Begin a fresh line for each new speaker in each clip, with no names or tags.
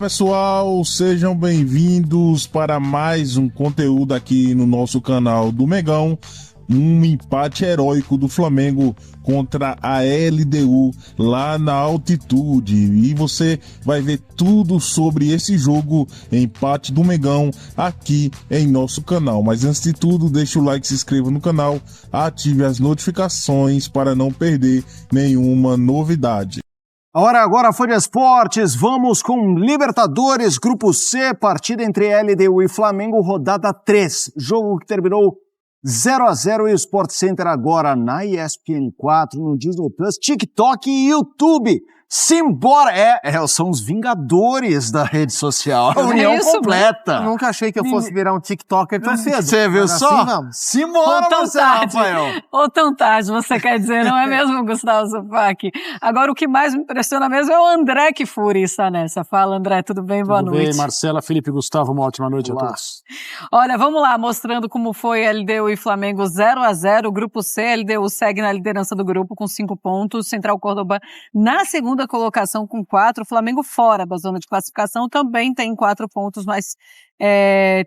Pessoal, sejam bem-vindos para mais um conteúdo aqui no nosso canal do Megão. Um empate heróico do Flamengo contra a LDU lá na altitude. E você vai ver tudo sobre esse jogo, empate do Megão, aqui em nosso canal. Mas antes de tudo, deixa o like, se inscreva no canal, ative as notificações para não perder nenhuma novidade.
A hora agora foi de esportes, vamos com Libertadores, Grupo C, partida entre LDU e Flamengo, rodada 3, jogo que terminou 0-0 e o Sport Center agora na ESPN4, no Disney Plus, TikTok e YouTube. Simbora! São os Vingadores da rede social, a união completa.
Eu nunca achei que eu fosse virar um TikToker tão cedo.
Você viu só?
Assim,
Simbora, Marcelo Rafael!
Ou tão tarde, você quer dizer, não é mesmo, Gustavo Zupac? Agora, o que mais me impressiona mesmo é o André Kfouri está nessa. Fala, André, tudo bem? Boa noite.
Tudo bem, Marcela, Felipe, Gustavo, uma ótima noite
Olá.
a todos.
Olha, vamos lá, mostrando como foi LDU e Flamengo 0-0, o Grupo C, LDU segue na liderança do grupo com 5 pontos, Central Córdoba na segunda colocação com 4, Flamengo fora da zona de classificação também tem 4 pontos, mas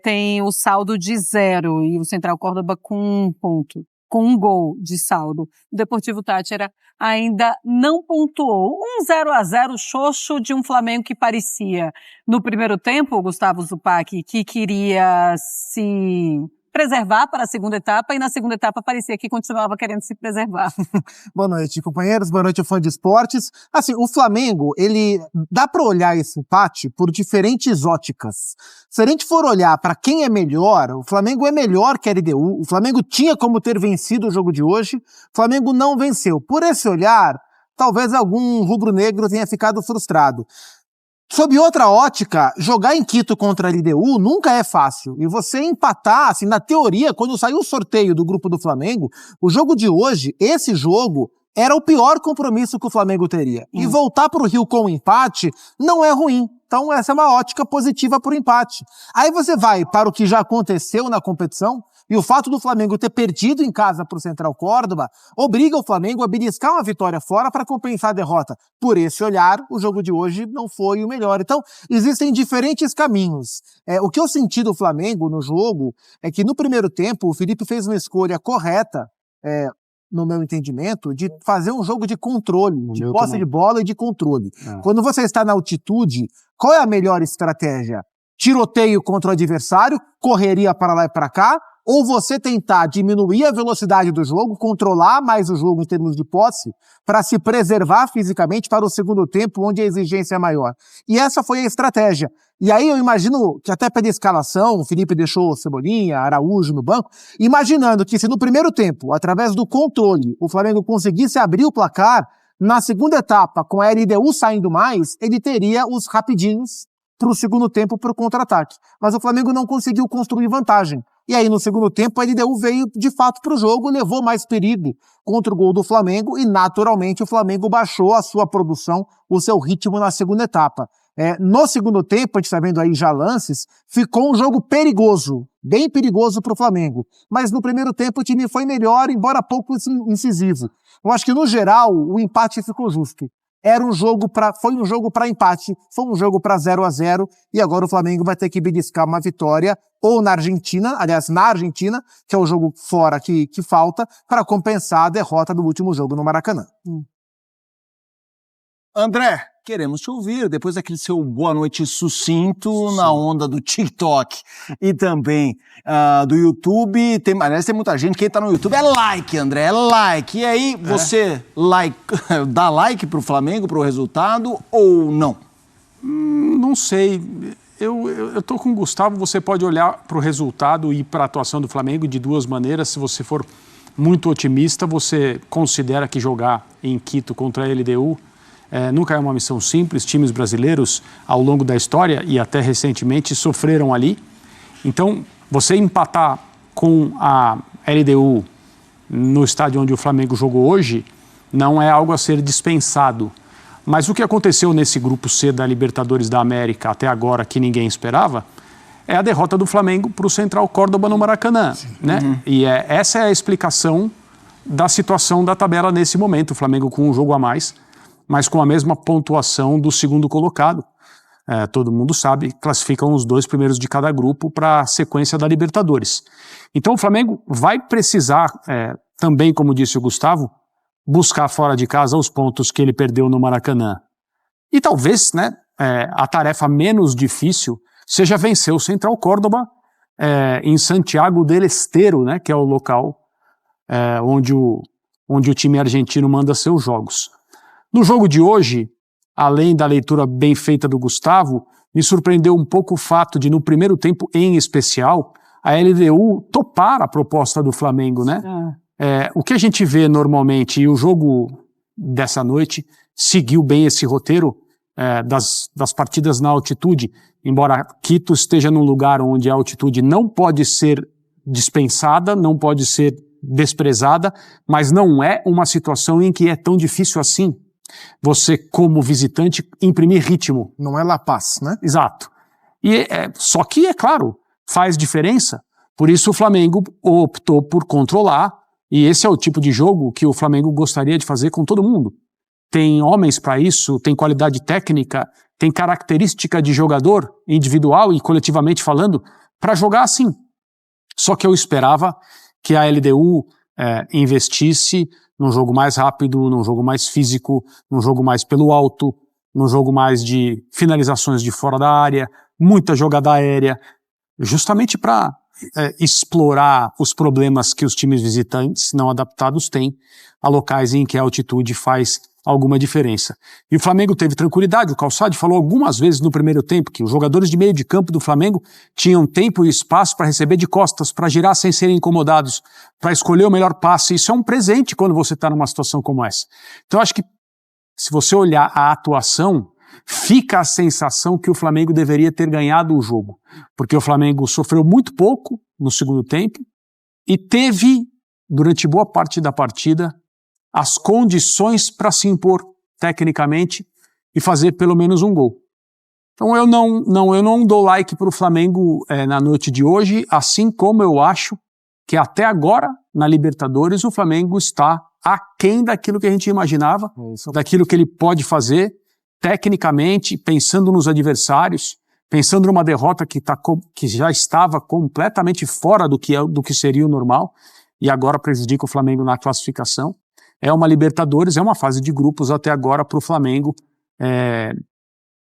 tem o saldo de 0 e o Central Córdoba com 1 ponto, com 1 gol de saldo. O Deportivo Táchira ainda não pontuou. 0-0 xoxo de um Flamengo que parecia, no primeiro tempo, Gustavo Zupac, que queria se preservar para a segunda etapa, e na segunda etapa parecia que continuava querendo se preservar.
Boa noite, companheiros, boa noite, fã de esportes. Assim, o Flamengo, ele dá para olhar esse empate por diferentes óticas. Se a gente for olhar para quem é melhor, o Flamengo é melhor que a LDU, o Flamengo tinha como ter vencido o jogo de hoje, o Flamengo não venceu. Por esse olhar, talvez algum rubro-negro tenha ficado frustrado. Sob outra ótica, jogar em Quito contra a LDU nunca é fácil. E você empatar, assim, na teoria, quando saiu o sorteio do grupo do Flamengo, o jogo de hoje, esse jogo, era o pior compromisso que o Flamengo teria. E voltar para o Rio com um empate não é ruim. Então essa é uma ótica positiva para o empate. Aí você vai para o que já aconteceu na competição, e o fato do Flamengo ter perdido em casa para o Central Córdoba obriga o Flamengo a beliscar uma vitória fora para compensar a derrota. Por esse olhar, o jogo de hoje não foi o melhor. Então, existem diferentes caminhos. O que eu senti do Flamengo no jogo é que no primeiro tempo o Felipe fez uma escolha correta, no meu entendimento, de fazer um jogo de controle, de posse de bola e de controle. Quando você está na altitude, qual é a melhor estratégia? Tiroteio contra o adversário, correria para lá e para cá, ou você tentar diminuir a velocidade do jogo, controlar mais o jogo em termos de posse, para se preservar fisicamente para o segundo tempo, onde a exigência é maior. E essa foi a estratégia. E aí eu imagino que até pela escalação, o Felipe deixou Cebolinha, Araújo no banco, imaginando que se no primeiro tempo, através do controle, o Flamengo conseguisse abrir o placar, na segunda etapa, com a LDU saindo mais, ele teria os rapidinhos para o segundo tempo para o contra-ataque. Mas o Flamengo não conseguiu construir vantagem. E aí, no segundo tempo, a LDU veio de fato para o jogo, levou mais perigo contra o gol do Flamengo e, naturalmente, o Flamengo baixou a sua produção, o seu ritmo na segunda etapa. No segundo tempo, a gente está vendo aí já lances, ficou um jogo perigoso, bem perigoso para o Flamengo. Mas no primeiro tempo o time foi melhor, embora pouco incisivo. Eu acho que, no geral, o empate ficou justo. Foi um jogo para empate, foi um jogo para 0-0, e agora o Flamengo vai ter que beliscar uma vitória ou na Argentina, que é o jogo fora que falta, para compensar a derrota do último jogo no Maracanã.
André, queremos te ouvir, depois daquele seu boa noite sucinto na onda do TikTok e também do YouTube. Aliás, tem muita gente, quem tá no YouTube é like, André, é like. E aí, você dá like pro Flamengo, pro resultado ou não?
Não sei. Eu tô com o Gustavo, você pode olhar pro resultado e para a atuação do Flamengo de duas maneiras. Se você for muito otimista, você considera que jogar em Quito contra a LDU nunca é uma missão simples. Times brasileiros, ao longo da história e até recentemente, sofreram ali. Então, você empatar com a LDU no estádio onde o Flamengo jogou hoje não é algo a ser dispensado. Mas o que aconteceu nesse grupo C da Libertadores da América até agora, que ninguém esperava, é a derrota do Flamengo para o Central Córdoba no Maracanã, né? Uhum. E essa é a explicação da situação da tabela nesse momento. O Flamengo com um jogo a mais, mas com a mesma pontuação do segundo colocado. todo mundo sabe, classificam os 2 primeiros de cada grupo para a sequência da Libertadores. Então o Flamengo vai precisar, também, como disse o Gustavo, buscar fora de casa os pontos que ele perdeu no Maracanã. E talvez, né, a tarefa menos difícil seja vencer o Central Córdoba em Santiago del Estero, né, que é o local onde o time argentino manda seus jogos. No jogo de hoje, além da leitura bem feita do Gustavo, me surpreendeu um pouco o fato de, no primeiro tempo em especial, a LDU topar a proposta do Flamengo, né? O que a gente vê normalmente, e o jogo dessa noite seguiu bem esse roteiro das partidas na altitude, embora Quito esteja num lugar onde a altitude não pode ser dispensada, não pode ser desprezada, mas não é uma situação em que é tão difícil assim você, como visitante, imprimir ritmo.
Não é La Paz, né?
Exato. Só que, é claro, faz diferença. Por isso o Flamengo optou por controlar, e esse é o tipo de jogo que o Flamengo gostaria de fazer com todo mundo. Tem homens para isso, tem qualidade técnica, tem característica de jogador, individual e coletivamente falando, para jogar assim. Só que eu esperava que a LDU investisse num jogo mais rápido, num jogo mais físico, num jogo mais pelo alto, num jogo mais de finalizações de fora da área, muita jogada aérea, justamente para explorar os problemas que os times visitantes não adaptados têm a locais em que a altitude faz alguma diferença. E o Flamengo teve tranquilidade. O Calçade falou algumas vezes no primeiro tempo que os jogadores de meio de campo do Flamengo tinham tempo e espaço para receber de costas, para girar sem serem incomodados, para escolher o melhor passe. Isso é um presente quando você está numa situação como essa. Então acho que, se você olhar a atuação, fica a sensação que o Flamengo deveria ter ganhado o jogo, porque o Flamengo sofreu muito pouco no segundo tempo e teve, durante boa parte da partida, as condições para se impor tecnicamente e fazer pelo menos um gol. Então eu não dou like para o Flamengo na noite de hoje, assim como eu acho que até agora, na Libertadores, o Flamengo está aquém daquilo que a gente imaginava, daquilo que ele pode fazer tecnicamente, pensando nos adversários, pensando numa derrota que já estava completamente fora do que seria o normal e agora prejudica o Flamengo na classificação. É uma Libertadores, é uma fase de grupos até agora para o Flamengo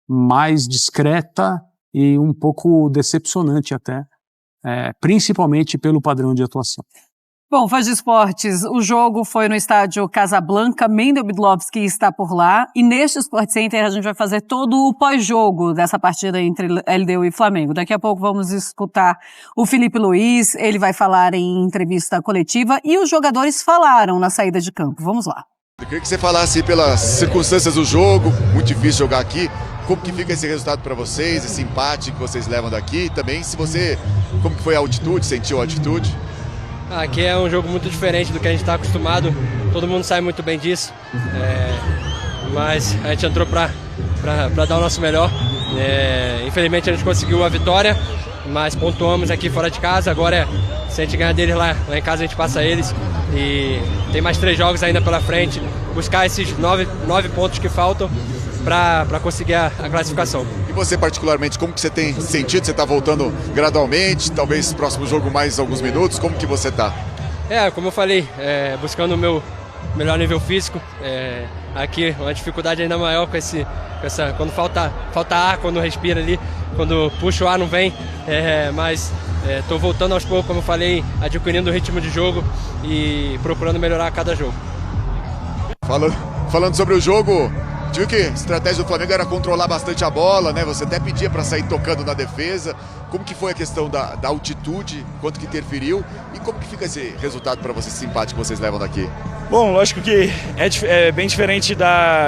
mais discreta e um pouco decepcionante até, principalmente pelo padrão de atuação.
Bom, fãs de esportes, o jogo foi no estádio Casablanca, Mendel Bidlovski está por lá, e neste Sport Center a gente vai fazer todo o pós-jogo dessa partida entre LDU e Flamengo. Daqui a pouco vamos escutar o Felipe Luiz, ele vai falar em entrevista coletiva, e os jogadores falaram na saída de campo. Vamos lá.
Eu queria que você falasse pelas circunstâncias do jogo, muito difícil jogar aqui, como que fica esse resultado para vocês, esse empate que vocês levam daqui, e também como que foi a altitude, sentiu a altitude?
Aqui é um jogo muito diferente do que a gente está acostumado, todo mundo sabe muito bem disso, mas a gente entrou para dar o nosso melhor. Infelizmente a gente conseguiu a vitória, mas pontuamos aqui fora de casa. Agora, se a gente ganhar deles lá em casa, a gente passa eles, e tem mais 3 jogos ainda pela frente, buscar esses 9 pontos que faltam para conseguir a classificação.
E você particularmente, como que você tem sentido? Você está voltando gradualmente, talvez próximo jogo mais alguns minutos, como que você está?
Como eu falei, buscando o meu melhor nível físico, aqui uma dificuldade ainda maior com essa quando falta ar, quando respira ali, quando puxa o ar não vem, mas estou voltando aos poucos, como eu falei, adquirindo o ritmo de jogo e procurando melhorar a cada jogo.
Falando sobre o jogo, viu que a estratégia do Flamengo era controlar bastante a bola, né? Você até pedia para sair tocando na defesa. Como que foi a questão da altitude, quanto que interferiu e como que fica esse resultado para vocês, esse empate que vocês levam daqui?
Bom, lógico que é bem diferente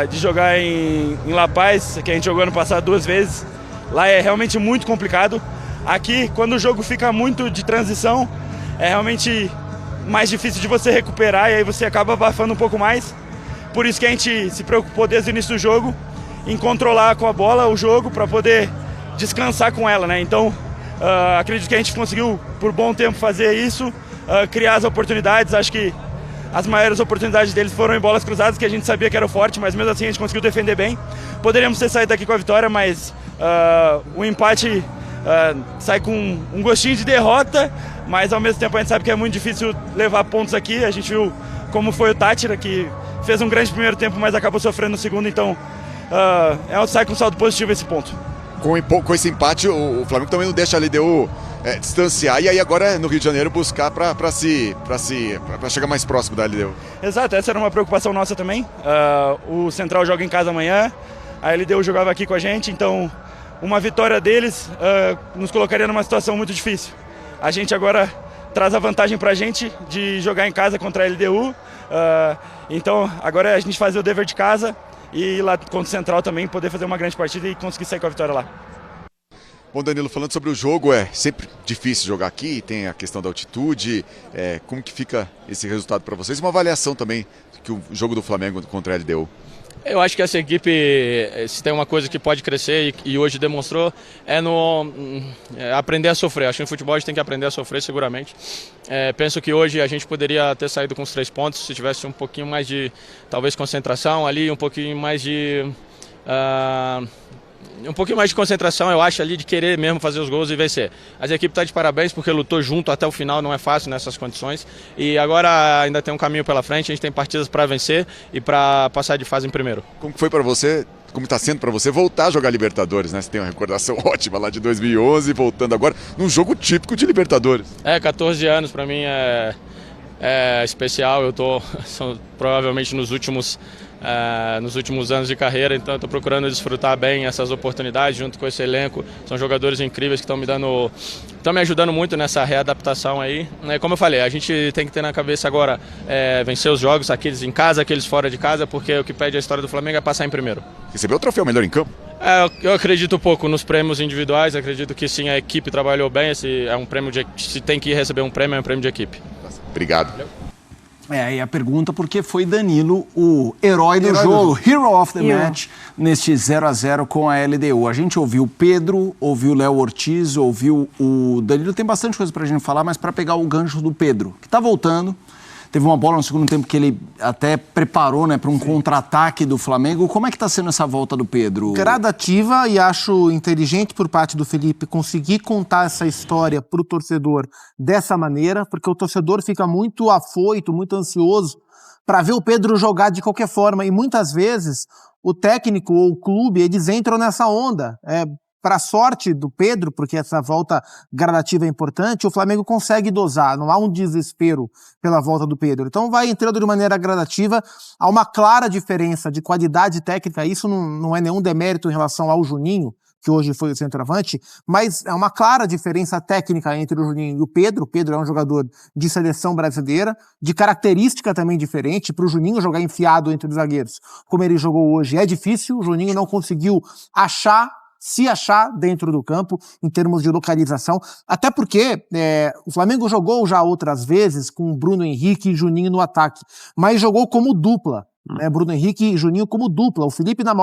de jogar em La Paz, que a gente jogou ano passado 2 vezes. Lá é realmente muito complicado. Aqui, quando o jogo fica muito de transição, é realmente mais difícil de você recuperar e aí você acaba abafando um pouco mais. Por isso que a gente se preocupou desde o início do jogo em controlar com a bola o jogo para poder descansar com ela, né? Então, acredito que a gente conseguiu por bom tempo fazer isso, criar as oportunidades. Acho que as maiores oportunidades deles foram em bolas cruzadas, que a gente sabia que era forte, mas mesmo assim a gente conseguiu defender bem. poderíamos ter saído daqui com a vitória, mas o empate sai com um gostinho de derrota, mas ao mesmo tempo a gente sabe que é muito difícil levar pontos aqui. A gente viu como foi o Tátira, que fez um grande primeiro tempo, mas acabou sofrendo no segundo, então sai com saldo positivo esse ponto.
Com esse empate, o Flamengo também não deixa a LDU distanciar, e aí agora no Rio de Janeiro buscar para chegar mais próximo da LDU.
Exato, essa era uma preocupação nossa também. O Central joga em casa amanhã, a LDU jogava aqui com a gente, então uma vitória deles nos colocaria numa situação muito difícil. A gente agora traz a vantagem para a gente de jogar em casa contra a LDU, então agora a gente fazer o dever de casa e ir lá contra o Central também, poder fazer uma grande partida e conseguir sair com a vitória lá.
Bom, Danilo, falando sobre o jogo, é sempre difícil jogar aqui, tem a questão da altitude, como que fica esse resultado para vocês? Uma avaliação também que o jogo do Flamengo contra a LDU.
Eu acho que essa equipe, se tem uma coisa que pode crescer e hoje demonstrou, é aprender a sofrer. Acho que no futebol a gente tem que aprender a sofrer seguramente. Penso que hoje a gente poderia ter saído com os 3 pontos se tivesse um pouquinho mais de, talvez, concentração ali, um pouquinho mais de concentração, eu acho, ali, de querer mesmo fazer os gols e vencer. Mas a equipe está de parabéns porque lutou junto até o final, não é fácil nessas condições. E agora ainda tem um caminho pela frente, a gente tem partidas para vencer e para passar de fase em primeiro.
Como foi para você, como está sendo para você voltar a jogar Libertadores, né? Você tem uma recordação ótima lá de 2011, voltando agora num jogo típico de Libertadores.
14 anos para mim é especial, são provavelmente nos últimos anos de carreira, então eu estou procurando desfrutar bem essas oportunidades junto com esse elenco. São jogadores incríveis que estão me ajudando muito nessa readaptação aí. Como eu falei, a gente tem que ter na cabeça agora vencer os jogos, aqueles em casa, aqueles fora de casa, porque o que pede a história do Flamengo é passar em primeiro.
Recebeu o troféu melhor em campo?
Eu acredito pouco nos prêmios individuais, acredito que sim, a equipe trabalhou bem, é um prêmio se tem que receber um prêmio, é um prêmio de equipe.
Obrigado.
Valeu.
Aí a pergunta, porque foi Danilo o herói do jogo, hero of the match, neste 0-0 com a LDU. A gente ouviu o Pedro, ouviu o Léo Ortiz, ouviu o Danilo. Tem bastante coisa pra gente falar, mas para pegar o gancho do Pedro, que tá voltando. Teve uma bola no segundo tempo que ele até preparou, né, para um contra-ataque do Flamengo. Como é que está sendo essa volta do Pedro?
Gradativa, e acho inteligente por parte do Felipe conseguir contar essa história para o torcedor dessa maneira, porque o torcedor fica muito afoito, muito ansioso para ver o Pedro jogar de qualquer forma. E muitas vezes o técnico ou o clube, eles entram nessa onda. Para a sorte do Pedro, porque essa volta gradativa é importante, o Flamengo consegue dosar, não há um desespero pela volta do Pedro. Então vai entrando de maneira gradativa, há uma clara diferença de qualidade técnica, isso não é nenhum demérito em relação ao Juninho, que hoje foi o centroavante, mas é uma clara diferença técnica entre o Juninho e o Pedro. O Pedro é um jogador de seleção brasileira, de característica também diferente. Para o Juninho jogar enfiado entre os zagueiros, como ele jogou hoje, é difícil. O Juninho não conseguiu se achar dentro do campo em termos de localização, até porque o Flamengo jogou já outras vezes com Bruno Henrique e Juninho no ataque, mas jogou como dupla, Bruno Henrique e Juninho como dupla. O Felipe, na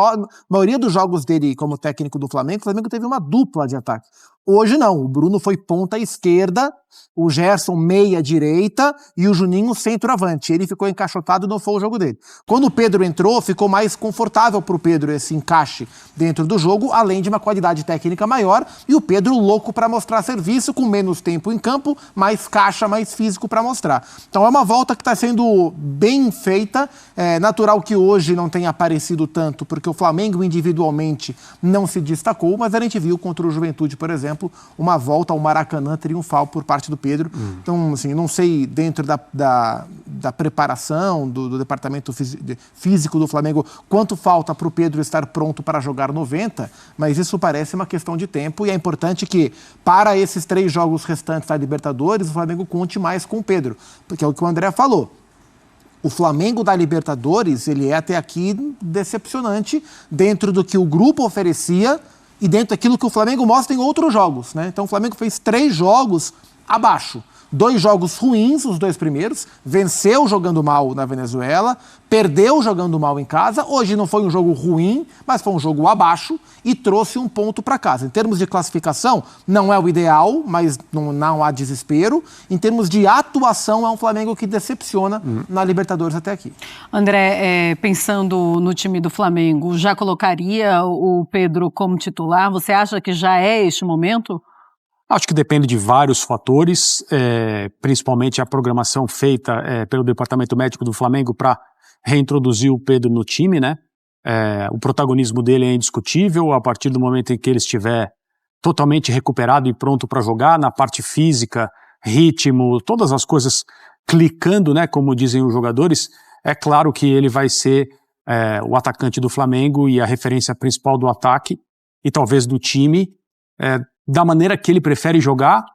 maioria dos jogos dele como técnico do Flamengo, o Flamengo teve uma dupla de ataque. Hoje não, o Bruno foi ponta esquerda, o Gerson meia direita e o Juninho centroavante. Ele ficou encaixotado e não foi o jogo dele. Quando o Pedro entrou, ficou mais confortável para o Pedro esse encaixe dentro do jogo, além de uma qualidade técnica maior, e o Pedro louco para mostrar serviço, com menos tempo em campo, mais caixa, mais físico para mostrar. Então é uma volta que está sendo bem feita. É natural que hoje não tenha aparecido tanto, porque o Flamengo individualmente não se destacou, mas a gente viu contra o Juventude, por exemplo, uma volta ao Maracanã triunfal por parte do Pedro. Então, assim, não sei, dentro da preparação do departamento físico do Flamengo, quanto falta para o Pedro estar pronto para jogar 90, mas isso parece uma questão de tempo, e é importante que, para esses 3 jogos restantes da Libertadores, o Flamengo conte mais com o Pedro, porque é o que o André falou. O Flamengo da Libertadores, ele é até aqui decepcionante dentro do que o grupo oferecia e dentro daquilo que o Flamengo mostra em outros jogos, né? Então o Flamengo fez 3 jogos abaixo. 2 jogos ruins, os 2 primeiros, venceu jogando mal na Venezuela, perdeu jogando mal em casa. Hoje não foi um jogo ruim, mas foi um jogo abaixo e trouxe um ponto para casa. Em termos de classificação, não é o ideal, mas não há desespero. Em termos de atuação, é um Flamengo que decepciona na Libertadores até aqui.
André, pensando no time do Flamengo, já colocaria o Pedro como titular? Você acha que já é este momento?
Acho que depende de vários fatores, principalmente a programação feita pelo Departamento Médico do Flamengo para reintroduzir o Pedro no time, né? O protagonismo dele é indiscutível a partir do momento em que ele estiver totalmente recuperado e pronto para jogar, na parte física, ritmo, todas as coisas clicando, né? Como dizem os jogadores, é claro que ele vai ser o atacante do Flamengo e a referência principal do ataque e talvez do time, da maneira que ele prefere jogar,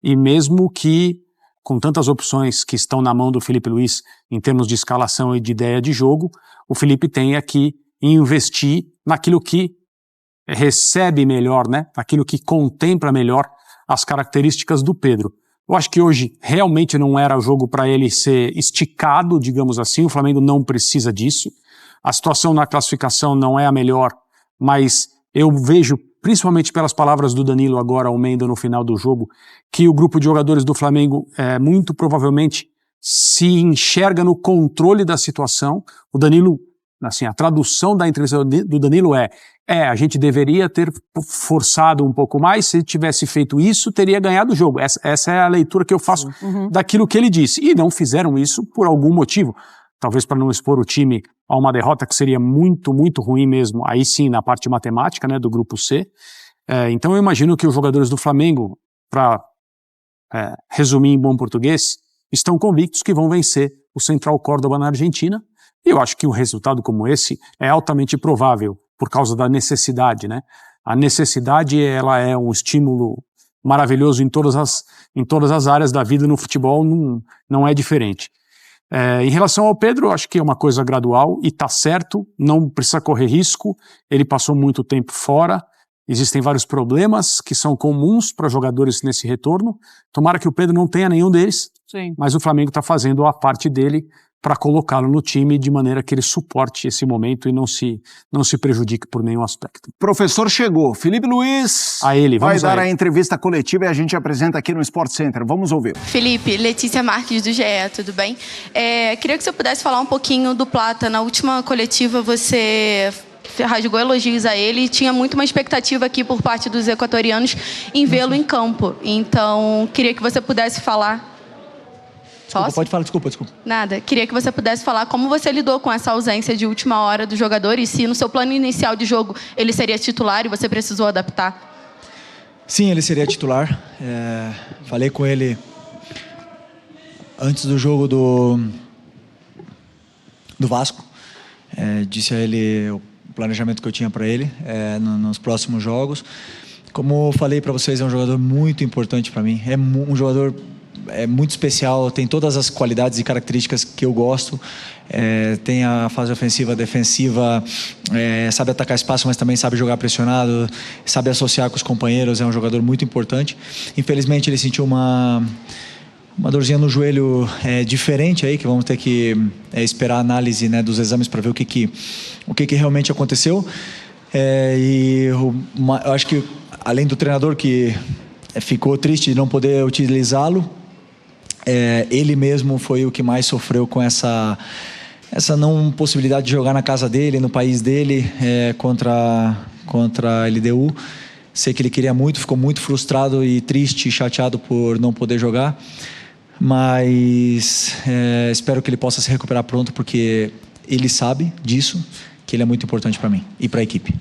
e mesmo que, com tantas opções que estão na mão do Felipe Luiz em termos de escalação e de ideia de jogo, o Felipe tenha que investir naquilo que recebe melhor, né? Naquilo que contempla melhor as características do Pedro. Eu acho que hoje realmente não era o jogo para ele ser esticado, digamos assim, o Flamengo não precisa disso. A situação na classificação não é a melhor, mas eu vejo, principalmente pelas palavras do Danilo agora, Almeida, no final do jogo, que o grupo de jogadores do Flamengo muito provavelmente se enxerga no controle da situação. O Danilo, assim, a tradução da entrevista do Danilo a gente deveria ter forçado um pouco mais, se tivesse feito isso, teria ganhado o jogo. Essa é a leitura que eu faço daquilo que ele disse. E não fizeram isso por algum motivo. Talvez para não expor o time a uma derrota que seria muito, muito ruim mesmo, aí sim na parte matemática, né, do grupo C. Então eu imagino que os jogadores do Flamengo, para resumir em bom português, estão convictos que vão vencer o Central Córdoba na Argentina, e eu acho que um resultado como esse é altamente provável, por causa da necessidade, né? A necessidade, ela é um estímulo maravilhoso em todas as áreas da vida, no futebol não é diferente. Em relação ao Pedro, acho que é uma coisa gradual e tá certo, não precisa correr risco, ele passou muito tempo fora, existem vários problemas que são comuns para jogadores nesse retorno, tomara que o Pedro não tenha nenhum deles,
Sim.
Mas o Flamengo está fazendo a parte dele para colocá-lo no time de maneira que ele suporte esse momento e não se prejudique por nenhum aspecto.
Professor chegou, Felipe Luiz vai dar a entrevista coletiva e a gente apresenta aqui no Sport Center. Vamos ouvir.
Felipe, Letícia Marques do GE, tudo bem? Queria que você pudesse falar um pouquinho do Plata. Na última coletiva você rasgou elogios a ele e tinha muito uma expectativa aqui por parte dos equatorianos em vê-lo em campo. Então, queria que você pudesse falar...
Desculpa, pode falar, desculpa.
Nada. Queria que você pudesse falar como você lidou com essa ausência de última hora do jogador e se no seu plano inicial de jogo ele seria titular e você precisou adaptar.
Sim, ele seria titular. Falei com ele antes do jogo do Vasco. Disse a ele o planejamento que eu tinha para ele nos próximos jogos. Como falei para vocês, é um jogador muito importante para mim. É um jogador... muito especial, tem todas as qualidades e características que eu gosto, tem a fase ofensiva, defensiva, sabe atacar espaço, mas também sabe jogar pressionado, sabe associar com os companheiros, é um jogador muito importante. Infelizmente ele sentiu uma dorzinha no joelho diferente aí, que vamos ter que esperar a análise, né, dos exames para ver o que realmente aconteceu. Eu acho que além do treinador que ficou triste de não poder utilizá-lo, ele mesmo foi o que mais sofreu com essa não possibilidade de jogar na casa dele, no país dele, contra a LDU. Sei que ele queria muito, ficou muito frustrado e triste e chateado por não poder jogar, mas espero que ele possa se recuperar pronto, porque ele sabe disso, que ele é muito importante para mim e para a equipe.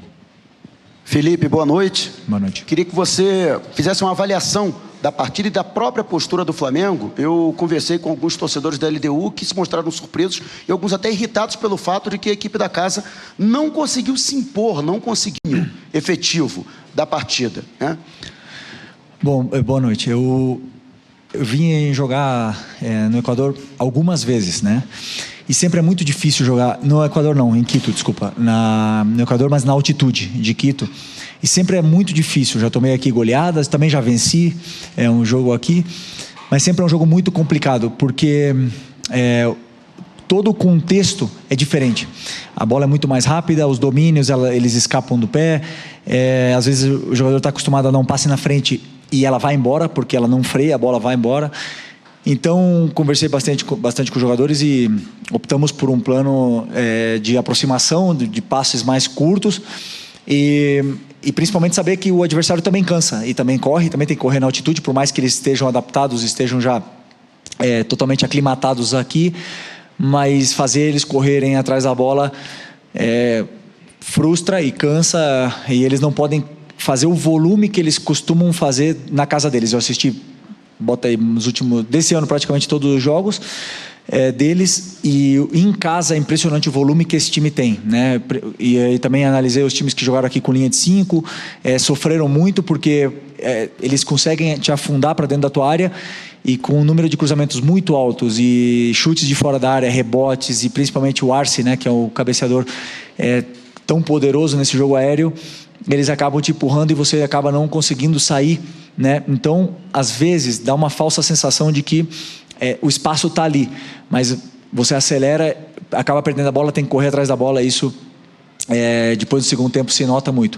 Felipe, boa noite.
Boa noite.
Queria que você fizesse uma avaliação da partida e da própria postura do Flamengo. Eu conversei com alguns torcedores da LDU que se mostraram surpresos e alguns até irritados pelo fato de que a equipe da casa não conseguiu se impor, não conseguiu efetivo da partida, né?
Bom, boa noite. Eu vim jogar no Equador algumas vezes, né? E sempre é muito difícil jogar no Equador, não, em Quito, desculpa, no Equador, mas na altitude de Quito. E sempre é muito difícil. Já tomei aqui goleadas, também já venci um jogo aqui, mas sempre é um jogo muito complicado, porque todo o contexto é diferente. A bola é muito mais rápida, os domínios eles escapam do pé, às vezes o jogador está acostumado a dar um passe na frente e ela vai embora, porque ela não freia, a bola vai embora. Então, conversei bastante com os jogadores e optamos por um plano de aproximação, de passes mais curtos e principalmente saber que o adversário também cansa e também corre, também tem que correr na altitude, por mais que eles estejam adaptados, estejam já totalmente aclimatados aqui, mas fazer eles correrem atrás da bola frustra e cansa, e eles não podem fazer o volume que eles costumam fazer na casa deles. Eu assisti, bota aí, desse ano praticamente todos os jogos deles, e em casa é impressionante o volume que esse time tem, né? E também analisei os times que jogaram aqui com linha de 5, sofreram muito porque eles conseguem te afundar para dentro da tua área, e com um número de cruzamentos muito altos e chutes de fora da área, rebotes, e principalmente o Arce, né, que é o cabeceador tão poderoso nesse jogo aéreo, eles acabam te empurrando e você acaba não conseguindo sair, né? Então, às vezes, dá uma falsa sensação de que o espaço está ali, mas você acelera, acaba perdendo a bola, tem que correr atrás da bola, isso depois do segundo tempo se nota muito.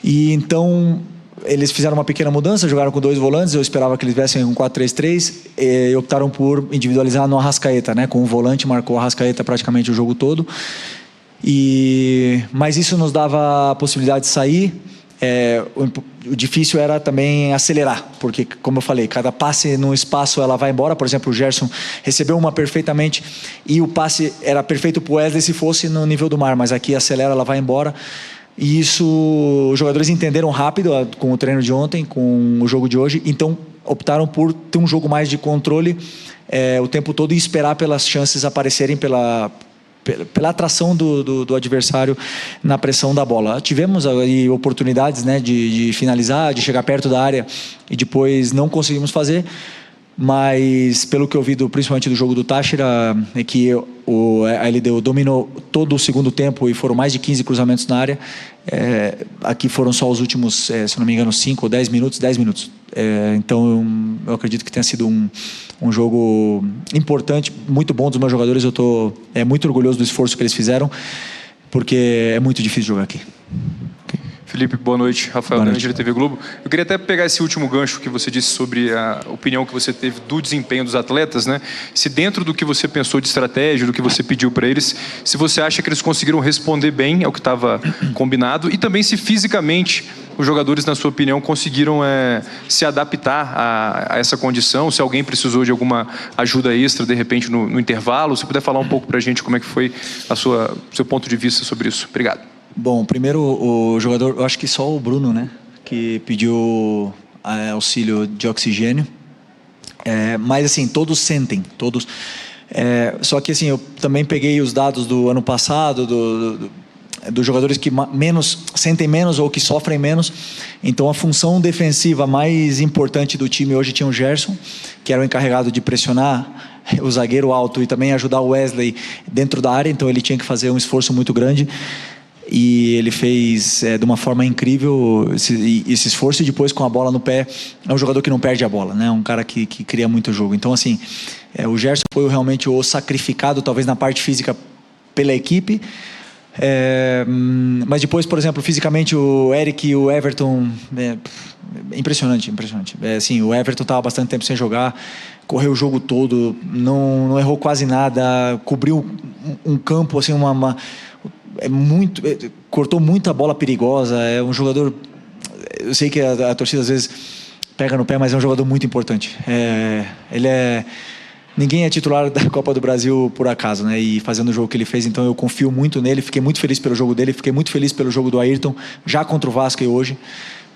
E então eles fizeram uma pequena mudança, jogaram com 2 volantes, eu esperava que eles viessem com 4-3-3, e optaram por individualizar no Arrascaeta, né? Com o volante, marcou o Arrascaeta praticamente o jogo todo, mas isso nos dava a possibilidade de sair. O difícil era também acelerar, porque, como eu falei, cada passe no espaço ela vai embora. Por exemplo, o Gerson recebeu uma perfeitamente e o passe era perfeito para o Wesley se fosse no nível do mar, mas aqui acelera, ela vai embora. E isso os jogadores entenderam rápido com o treino de ontem, com o jogo de hoje, então optaram por ter um jogo mais de controle o tempo todo e esperar pelas chances aparecerem, pela atração do adversário na pressão da bola. Tivemos aí oportunidades, né, de finalizar, de chegar perto da área e depois não conseguimos fazer, mas pelo que eu vi principalmente do jogo do Táchira, é que a LDU dominou todo o segundo tempo e foram mais de 15 cruzamentos na área. Aqui foram só os últimos, se não me engano, 5 ou 10 minutos. Então eu acredito que tenha sido um jogo importante, muito bom dos meus jogadores. Eu estou muito orgulhoso do esforço que eles fizeram, porque é muito difícil jogar aqui.
Felipe, boa noite. Rafael Grande, da TV Globo. Eu queria até pegar esse último gancho que você disse sobre a opinião que você teve do desempenho dos atletas, né? Se dentro do que você pensou de estratégia, do que você pediu para eles, se você acha que eles conseguiram responder bem ao que estava combinado, e também se fisicamente os jogadores, na sua opinião, conseguiram se adaptar a essa condição, se alguém precisou de alguma ajuda extra, de repente, no intervalo. Se puder falar um pouco para a gente como é que foi seu ponto de vista sobre isso. Obrigado.
Bom, primeiro o jogador, eu acho que só o Bruno, né, que pediu auxílio de oxigênio, mas assim, todos sentem, todos, só que assim, eu também peguei os dados do ano passado, dos jogadores que sentem menos ou que sofrem menos. Então a função defensiva mais importante do time hoje tinha o Gerson, que era o encarregado de pressionar o zagueiro alto e também ajudar o Wesley dentro da área, então ele tinha que fazer um esforço muito grande. E ele fez de uma forma incrível esse esforço, e depois com a bola no pé, é um jogador que não perde a bola, né? Um cara que cria muito jogo. Então assim, o Gerson foi realmente o sacrificado, talvez na parte física, pela equipe, mas depois, por exemplo, fisicamente o Eric e o Everton, impressionante. Assim, o Everton estava bastante tempo sem jogar, correu o jogo todo, não errou quase nada, cobriu um campo, assim, cortou muita bola perigosa. É um jogador, eu sei que a torcida às vezes pega no pé, mas é um jogador muito importante. Ninguém é titular da Copa do Brasil por acaso, né? E fazendo o jogo que ele fez, então eu confio muito nele. Fiquei muito feliz pelo jogo dele, fiquei muito feliz pelo jogo do Ayrton, já contra o Vasco e hoje.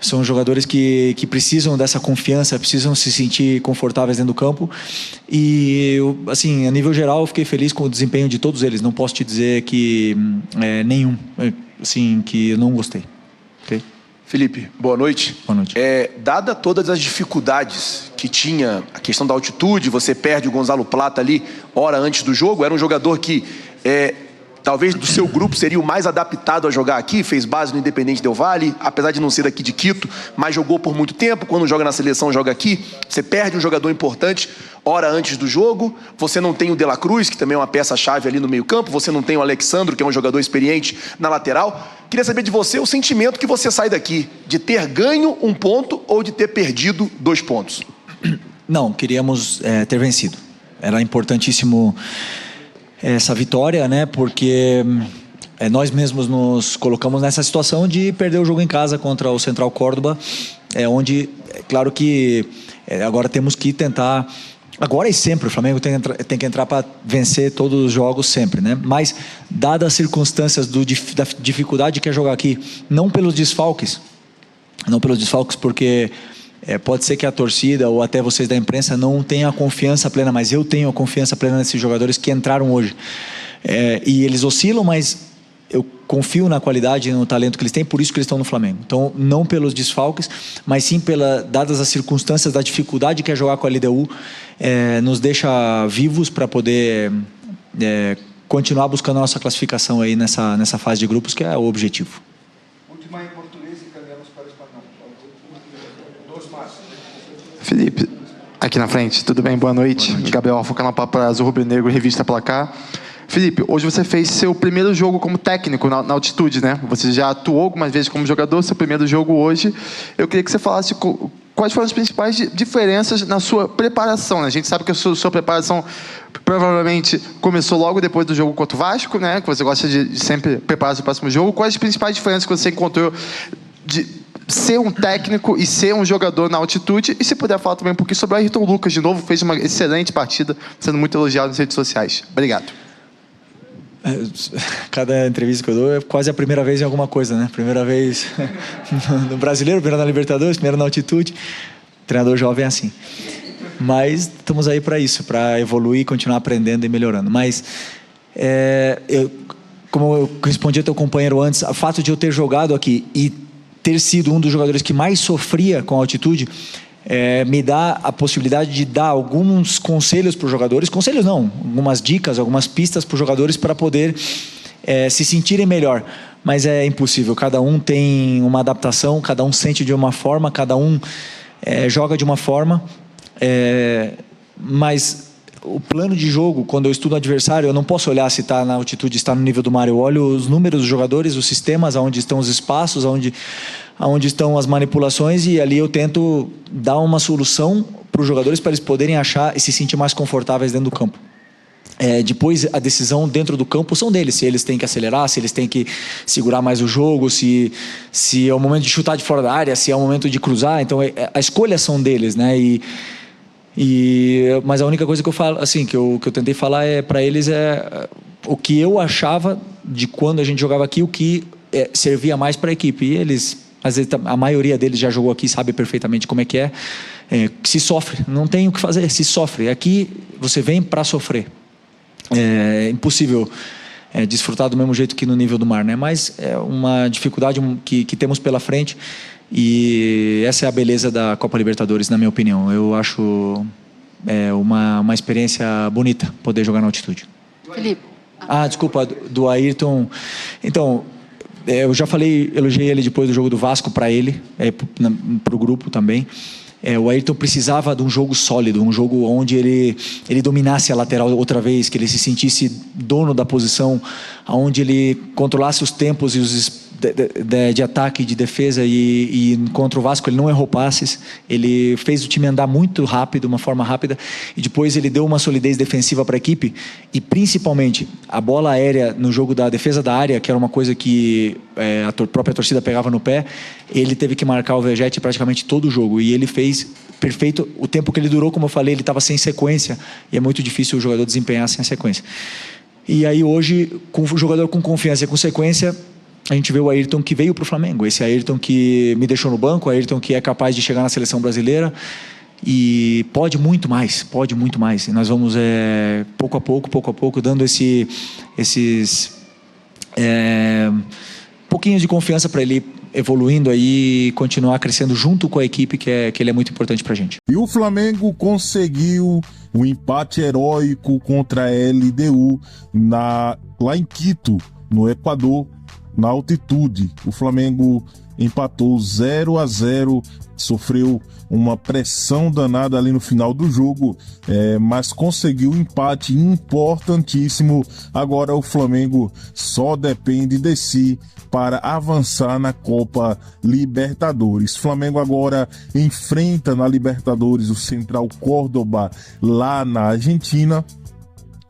São jogadores que precisam dessa confiança, precisam se sentir confortáveis dentro do campo. E, assim, a nível geral, eu fiquei feliz com o desempenho de todos eles. Não posso te dizer que nenhum, assim, que eu não gostei. Okay?
Felipe, boa noite.
Boa noite.
Dada todas as dificuldades que tinha, a questão da altitude, você perde o Gonzalo Plata ali, hora antes do jogo, era um jogador que talvez do seu grupo seria o mais adaptado a jogar aqui, fez base no Independente Del Valle, apesar de não ser daqui de Quito, mas jogou por muito tempo, quando joga na seleção joga aqui, você perde um jogador importante hora antes do jogo, você não tem o De La Cruz, que também é uma peça-chave ali no meio campo, você não tem o Alexandro, que é um jogador experiente na lateral. Queria saber de você o sentimento que você sai daqui, de ter ganho 1 ponto ou de ter perdido 2 pontos.
Não, queríamos ter vencido. Era importantíssimo essa vitória, né? Porque nós mesmos nos colocamos nessa situação de perder o jogo em casa contra o Central Córdoba, onde, claro que agora temos que tentar. Agora e sempre, o Flamengo tem que entrar para vencer todos os jogos sempre, né? Mas, dadas as circunstâncias da dificuldade que é jogar aqui, não pelos desfalques, porque pode ser que a torcida ou até vocês da imprensa não tenham a confiança plena, mas eu tenho a confiança plena nesses jogadores que entraram hoje. E eles oscilam, mas eu confio na qualidade e no talento que eles têm, por isso que eles estão no Flamengo. Então, não pelos desfalques, mas sim dadas as circunstâncias da dificuldade que é jogar com a LDU, nos deixa vivos para poder continuar buscando a nossa classificação aí nessa fase de grupos, que é o objetivo.
Última em português e caminhamos para o espanhol.
Felipe, aqui na frente, tudo bem? Boa noite. Gabriel Alfa, para Azul Rubro Negro, Revista Placar. Felipe, hoje você fez seu primeiro jogo como técnico na altitude, né? Você já atuou algumas vezes como jogador, seu primeiro jogo hoje. Eu queria que você falasse quais foram as principais diferenças na sua preparação, né? A gente sabe que a sua preparação provavelmente começou logo depois do jogo contra o Vasco, né? Que você gosta de sempre preparar seu próximo jogo. Quais as principais diferenças que você encontrou de ser um técnico e ser um jogador na altitude? E se puder falar também um pouquinho sobre o Ayrton Lucas, de novo, fez uma excelente partida, sendo muito elogiado nas redes sociais. Obrigado.
Cada entrevista que eu dou é quase a primeira vez em alguma coisa, né? Primeira vez no Brasileiro, primeira na Libertadores, primeira na altitude. Treinador jovem é assim. Mas estamos aí para isso, para evoluir, continuar aprendendo e melhorando. Mas, como eu respondi ao teu companheiro antes, o fato de eu ter jogado aqui e ter sido um dos jogadores que mais sofria com a altitude, me dá a possibilidade de dar alguns conselhos para os jogadores, conselhos não, algumas dicas, algumas pistas para os jogadores para poder se sentirem melhor. Mas é impossível, cada um tem uma adaptação, cada um sente de uma forma, cada um joga de uma forma, mas o plano de jogo, quando eu estudo o adversário, eu não posso olhar se está na altitude, se está no nível do mar. Eu olho os números dos jogadores, os sistemas, onde estão os espaços, onde estão as manipulações, e ali eu tento dar uma solução para os jogadores para eles poderem achar e se sentir mais confortáveis dentro do campo. Depois a decisão dentro do campo são deles, se eles têm que acelerar, se eles têm que segurar mais o jogo, se é o momento de chutar de fora da área, se é o momento de cruzar. Então a escolha são deles, né? Mas a única coisa que eu falo, assim, que eu tentei falar para eles o que eu achava de quando a gente jogava aqui, o que servia mais para a equipe. E eles, às vezes, a maioria deles já jogou aqui, sabe perfeitamente como é que se sofre, não tem o que fazer, se sofre. Aqui você vem para sofrer. É impossível desfrutar do mesmo jeito que no nível do mar, né? Mas é uma dificuldade que temos pela frente. E essa é a beleza da Copa Libertadores, na minha opinião. Eu acho uma experiência bonita poder jogar na altitude.
Felipe.
Desculpa, do Ayrton. Então, eu já elogiei ele depois do jogo do Vasco para ele, para o grupo também. O Ayrton precisava de um jogo sólido, um jogo onde ele dominasse a lateral outra vez, que ele se sentisse dono da posição, onde ele controlasse os tempos e os de ataque e de defesa, e contra o Vasco ele não errou passes, ele fez o time andar muito rápido, uma forma rápida, e depois ele deu uma solidez defensiva para a equipe, e principalmente a bola aérea no jogo da defesa da área, que era uma coisa que a própria torcida pegava no pé, ele teve que marcar o Vegete praticamente todo o jogo, e ele fez perfeito. O tempo que ele durou, como eu falei, ele estava sem sequência, e é muito difícil o jogador desempenhar sem a sequência. E aí hoje, com o jogador com confiança e com sequência, a gente vê o Ayrton que veio para o Flamengo, esse Ayrton que me deixou no banco, o Ayrton que é capaz de chegar na seleção brasileira e pode muito mais, e nós vamos pouco a pouco, dando pouquinho de confiança para ele evoluindo aí e continuar crescendo junto com a equipe, que ele é muito importante pra gente.
E o Flamengo conseguiu um empate heróico contra a LDU lá em Quito, no Equador, na altitude. O Flamengo empatou 0-0, sofreu uma pressão danada ali no final do jogo, mas conseguiu um empate importantíssimo. Agora o Flamengo só depende de si para avançar na Copa Libertadores. Flamengo agora enfrenta na Libertadores o Central Córdoba lá na Argentina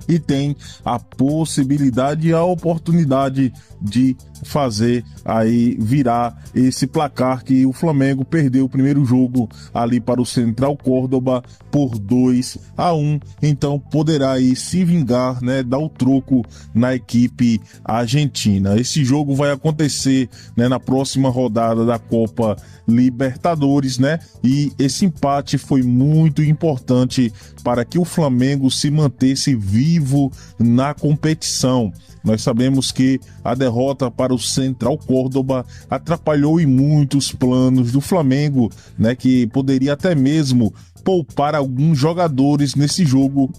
e tem a possibilidade e a oportunidade de fazer aí virar esse placar que o Flamengo perdeu o primeiro jogo ali para o Central Córdoba por 2-1, então poderá aí se vingar, né, dar o troco na equipe argentina. Esse jogo vai acontecer, né, na próxima rodada da Copa Libertadores, né, e esse empate foi muito importante para que o Flamengo se mantesse vivo na competição. Nós sabemos que a derrota para o Central Córdoba atrapalhou em muitos planos do Flamengo, né, que poderia até mesmo poupar alguns jogadores nesse jogo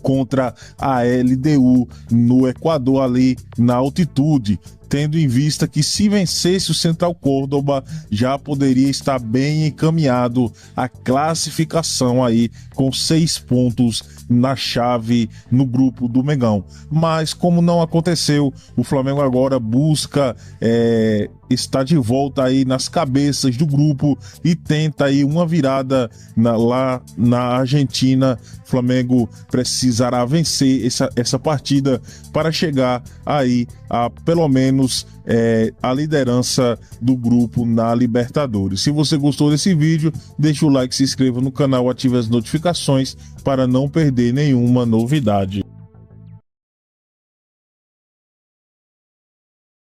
contra a LDU no Equador, ali na altitude, tendo em vista que se vencesse o Central Córdoba já poderia estar bem encaminhado a classificação aí com 6 pontos na chave no grupo do Mengão. Mas como não aconteceu, o Flamengo agora busca está de volta aí nas cabeças do grupo e tenta aí uma virada lá na Argentina. O Flamengo precisará vencer essa partida para chegar aí a pelo menos a liderança do grupo na Libertadores. Se você gostou desse vídeo, deixa o like, se inscreva no canal, ative as notificações para não perder nenhuma novidade.